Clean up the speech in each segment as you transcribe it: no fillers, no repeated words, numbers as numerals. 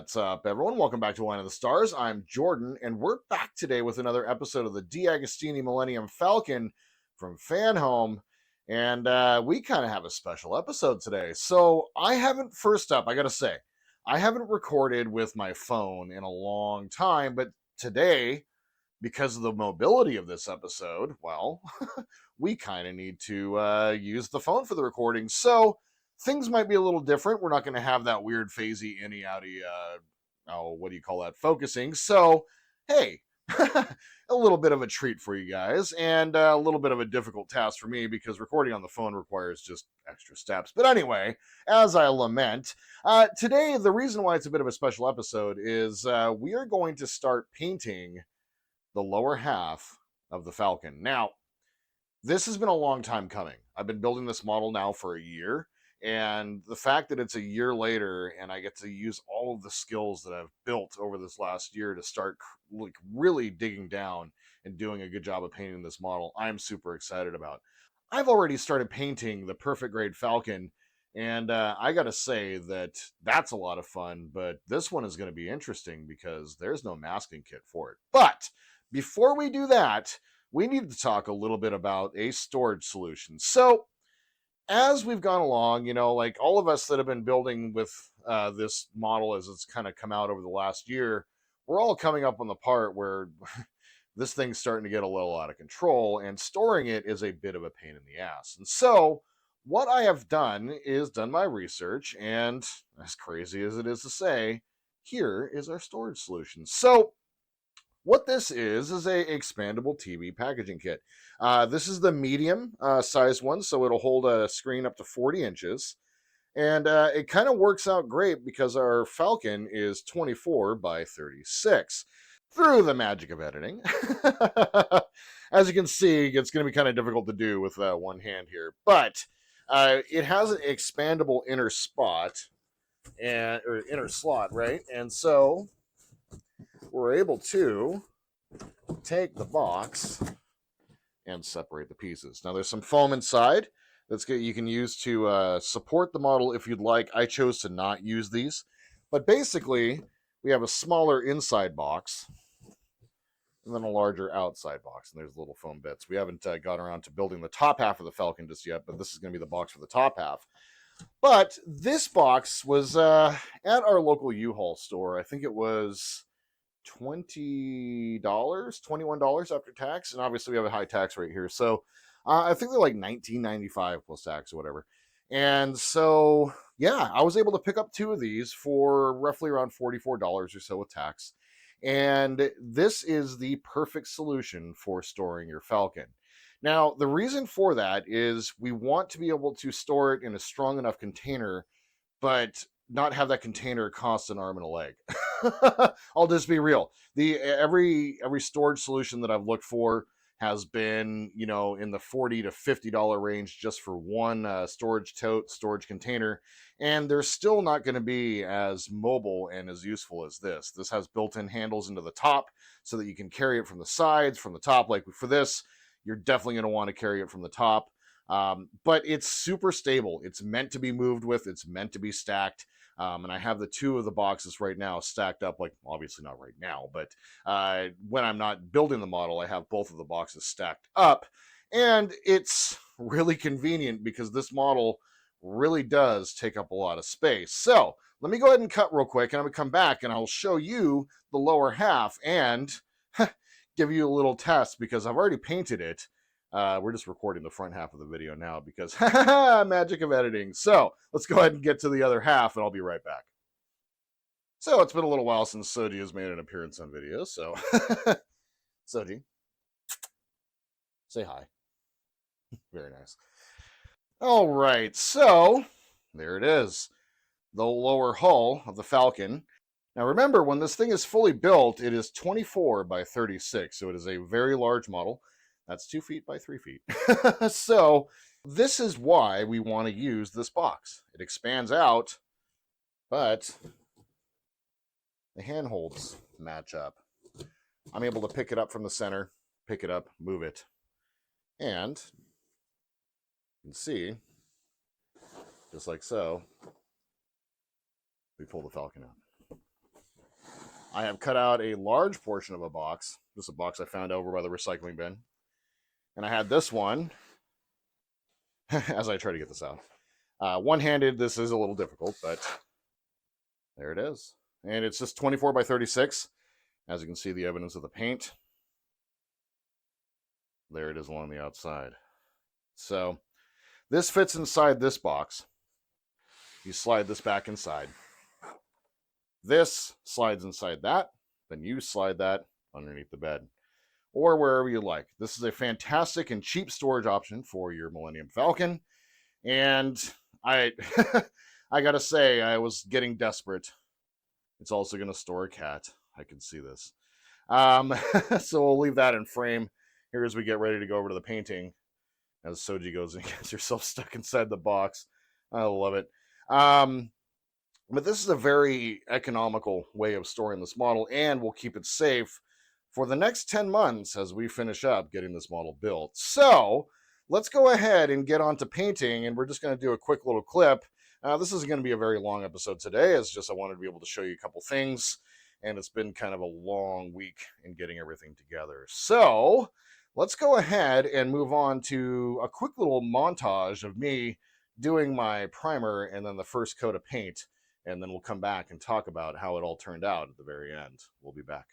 What's up, everyone? Welcome back to Line of the Stars. I'm Jordan, and we're back today with another episode of the DeAgostini Millennium Falcon from Fanhome. And we kind of have a special episode today. So first up, I got to say, I haven't recorded with my phone in a long time, but today, because of the mobility of this episode, well, we kind of need to use the phone for the recording. So things might be a little different. We're not going to have that weird phasey, inny, outy, what do you call that, focusing. So, hey, a little bit of a treat for you guys, and a little bit of a difficult task for me because recording on the phone requires just extra steps. But anyway, as I lament, today, the reason why it's a bit of a special episode is we are going to start painting the lower half of the Falcon. Now, this has been a long time coming. I've been building this model now for a year, and the fact that it's a year later and I get to use all of the skills that I've built over this last year to start like really digging down and doing a good job of painting this model, I'm super excited about. I've already started painting the perfect grade Falcon, and I gotta say that that's a lot of fun, but this one is going to be interesting because there's no masking kit for it. But before we do that, we need to talk a little bit about a storage solution. So, as we've gone along, like all of us that have been building with this model as it's kind of come out over the last year, we're all coming up on the part where this thing's starting to get a little out of control, and storing it is a bit of a pain in the ass. And so, what I have done is done my research, and as crazy as it is to say, here is our storage solution. So, what this is a expandable TV packaging kit. This is the medium size one, so it'll hold a screen up to 40 inches. And it kind of works out great because our Falcon is 24 by 36 through the magic of editing. As you can see, it's going to be kind of difficult to do with one hand here, but it has an expandable inner spot or inner slot, right? And so we're able to take the box and separate the pieces. Now, there's some foam inside that's good you can use to support the model if you'd like. I chose to not use these, but basically, we have a smaller inside box and then a larger outside box, and there's little foam bits. We haven't gotten around to building the top half of the Falcon just yet, but this is going to be the box for the top half. But this box was at our local Uhaul store. I think it was $20, $21 after tax, and obviously we have a high tax rate here, so I think they're like $19.95 plus tax or whatever. And so yeah, I was able to pick up two of these for roughly around $44 or so with tax, and this is the perfect solution for storing your Falcon. Now, the reason for that is we want to be able to store it in a strong enough container, but not have that container cost an arm and a leg. I'll just be real. Every storage solution that I've looked for has been, in the $40 to $50 range just for one storage tote, storage container, and they're still not going to be as mobile and as useful as this. This has built-in handles into the top so that you can carry it from the sides, from the top. Like for this, you're definitely going to want to carry it from the top. But it's super stable. It's meant to be moved with. It's meant to be stacked. And I have the two of the boxes right now stacked up, like obviously not right now, but when I'm not building the model, I have both of the boxes stacked up. And it's really convenient because this model really does take up a lot of space. So let me go ahead and cut real quick, and I'm going to come back and I'll show you the lower half and give you a little test because I've already painted it. We're just recording the front half of the video now because magic of editing. So let's go ahead and get to the other half, and I'll be right back. So it's been a little while since Soji has made an appearance on video. So Soji, say hi. Very nice. All right, so there it is, the lower hull of the Falcon. Now remember, when this thing is fully built, it is 24 by 36, so it is a very large model. That's 2 feet by 3 feet. So this is why we want to use this box. It expands out, but the handholds match up. I'm able to pick it up from the center, pick it up, move it. And you can see, just like so, we pull the Falcon out. I have cut out a large portion of a box. This is a box I found over by the recycling bin. And I had this one as I try to get this out. One-handed, this is a little difficult, but there it is. And it's just 24 by 36. As you can see, the evidence of the paint. There it is along the outside. So this fits inside this box. You slide this back inside. This slides inside that. Then you slide that underneath the bed or wherever you like. This is a fantastic and cheap storage option for your Millennium Falcon. And I I gotta say, I was getting desperate. It's also going to store a cat. I can see this. So we'll leave that in frame here as we get ready to go over to the painting. As Soji goes and gets herself stuck inside the box. I love it. But this is a very economical way of storing this model, and we'll keep it safe for the next 10 months as we finish up getting this model built. So let's go ahead and get on to painting, and we're just going to do a quick little clip. This isn't going to be a very long episode today. It's just I wanted to be able to show you a couple things, and it's been kind of a long week in getting everything together. So let's go ahead and move on to a quick little montage of me doing my primer and then the first coat of paint, and then we'll come back and talk about how it all turned out at the very end. We'll be back.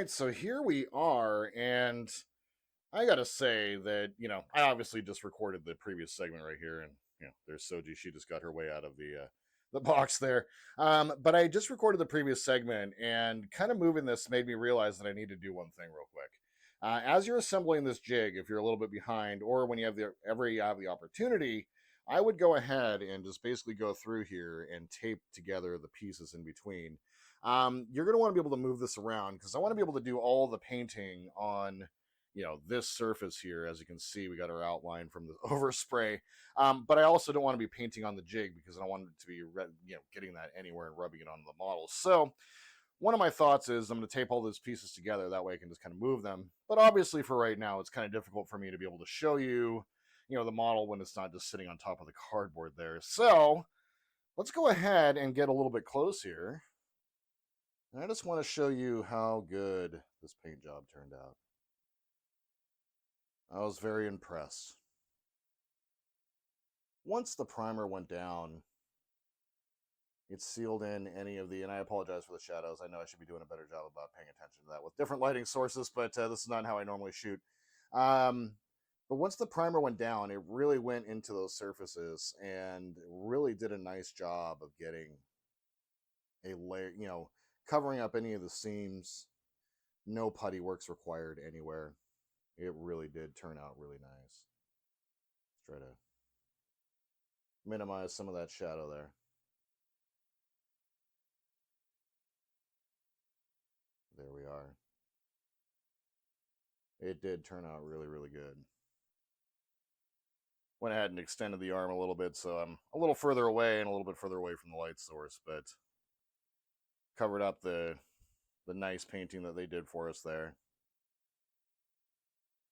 right, so here we are, and I gotta say that, I obviously just recorded the previous segment right here, and there's Soji. She just got her way out of the box there. But I just recorded the previous segment, and kind of moving this made me realize that I need to do one thing real quick. As you're assembling this jig, if you're a little bit behind, or when you have the opportunity, I would go ahead and just basically go through here and tape together the pieces in between. You're going to want to be able to move this around because I want to be able to do all the painting on this surface here. As you can see, we got our outline from the overspray, but I also don't want to be painting on the jig because I don't want it to be getting that anywhere and rubbing it onto the model. So one of my thoughts is I'm going to tape all those pieces together, that way I can just kind of move them. But obviously for right now it's kind of difficult for me to be able to show you the model when it's not just sitting on top of the cardboard there. So let's go ahead and get a little bit close here. And I just want to show you how good this paint job turned out. I was very impressed. Once the primer went down, it sealed in any of the, and I apologize for the shadows. I know I should be doing a better job about paying attention to that with different lighting sources, but this is not how I normally shoot. But once the primer went down, it really went into those surfaces and really did a nice job of getting a layer, covering up any of the seams. No putty works required anywhere. It really did turn out really nice. Let's try to minimize some of that shadow there. There we are. It did turn out really, really good. Went ahead and extended the arm a little bit, so I'm a little further away and a little bit further away from the light source, but covered up the nice painting that they did for us there.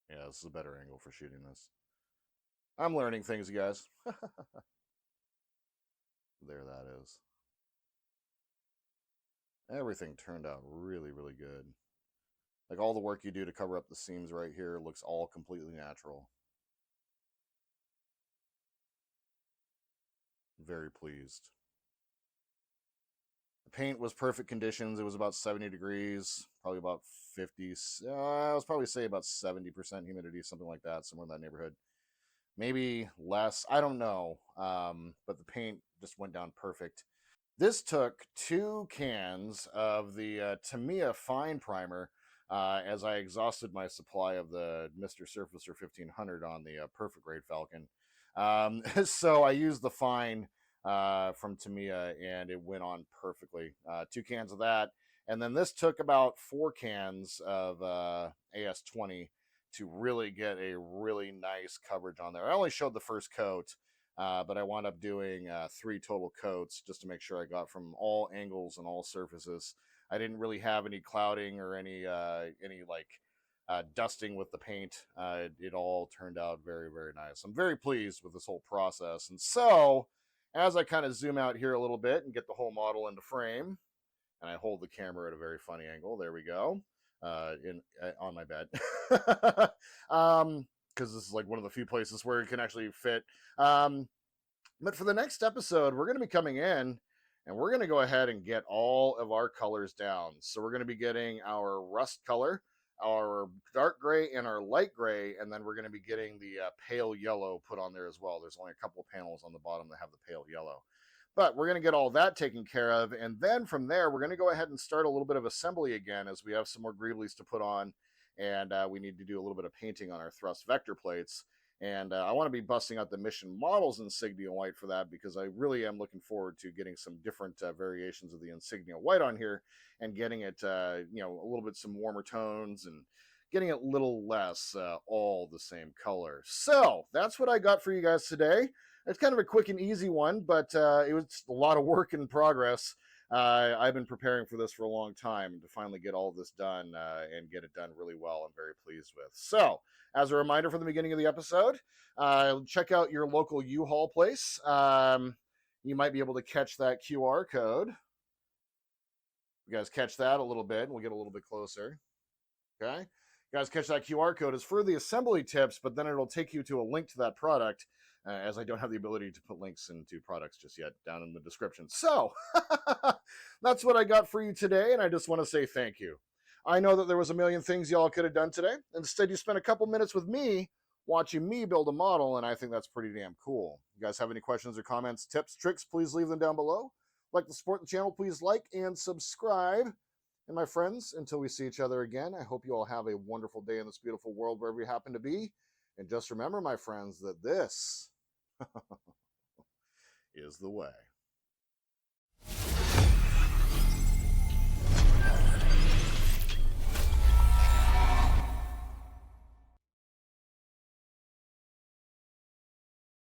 Yeah, this is a better angle for shooting this. I'm learning things, you guys. There that is. Everything turned out really, really good. Like all the work you do to cover up the seams right here looks all completely natural. Very pleased. The paint was perfect conditions. It was about 70 degrees, probably about 50. I was probably say about 70% humidity, something like that, somewhere in that neighborhood. Maybe less. I don't know. But the paint just went down perfect. This took 2 cans of the Tamiya Fine Primer as I exhausted my supply of the Mr. Surfacer 1500 on the Perfect Grade Falcon. So I used the Fine from Tamiya and it went on perfectly. 2 cans of that. And then this took about 4 cans of AS20 to really get a really nice coverage on there. I only showed the first coat. But I wound up doing 3 total coats just to make sure I got from all angles and all surfaces. I didn't really have any clouding or any dusting with the paint. It all turned out very, very nice. I'm very pleased with this whole process. And so, as I kind of zoom out here a little bit and get the whole model into frame, and I hold the camera at a very funny angle. There we go. On my bed. Because this is like one of the few places where it can actually fit. But for the next episode, we're going to be coming in and we're going to go ahead and get all of our colors down. So we're going to be getting our rust color, our dark gray, and our light gray. And then we're going to be getting the pale yellow put on there as well. There's only a couple of panels on the bottom that have the pale yellow. But we're going to get all that taken care of. And then from there, we're going to go ahead and start a little bit of assembly again as we have some more greeblies to put on. And we need to do a little bit of painting on our thrust vector plates. And I want to be busting out the mission models insignia white for that because I really am looking forward to getting some different variations of the insignia white on here and getting it, a little bit some warmer tones and getting it a little less all the same color. So that's what I got for you guys today. It's kind of a quick and easy one, but it was a lot of work in progress. I've been preparing for this for a long time to finally get all of this done and get it done really well. I'm very pleased with. So, as a reminder from the beginning of the episode, check out your local Uhaul place. You might be able to catch that QR code. You guys catch that a little bit, and we'll get a little bit closer. Okay? You guys catch that QR code. It's for the assembly tips, but then it'll take you to a link to that product. As I don't have the ability to put links into products just yet down in the description. So that's what I got for you today, and I just want to say thank you. I know that there was a million things y'all could have done today. Instead, you spent a couple minutes with me watching me build a model, and I think that's pretty damn cool. You guys have any questions or comments, tips, tricks, please leave them down below. Like to support the channel, please like and subscribe. And my friends, until we see each other again, I hope you all have a wonderful day in this beautiful world wherever you happen to be. And just remember, my friends, that this is the way.